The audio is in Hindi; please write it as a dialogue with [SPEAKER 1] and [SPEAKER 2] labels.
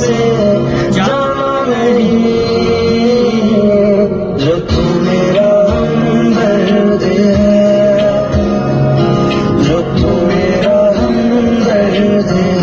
[SPEAKER 1] से जाना नहीं, जो तू मेरा हमदर्द है, जो तू मेरा हमदर्द है।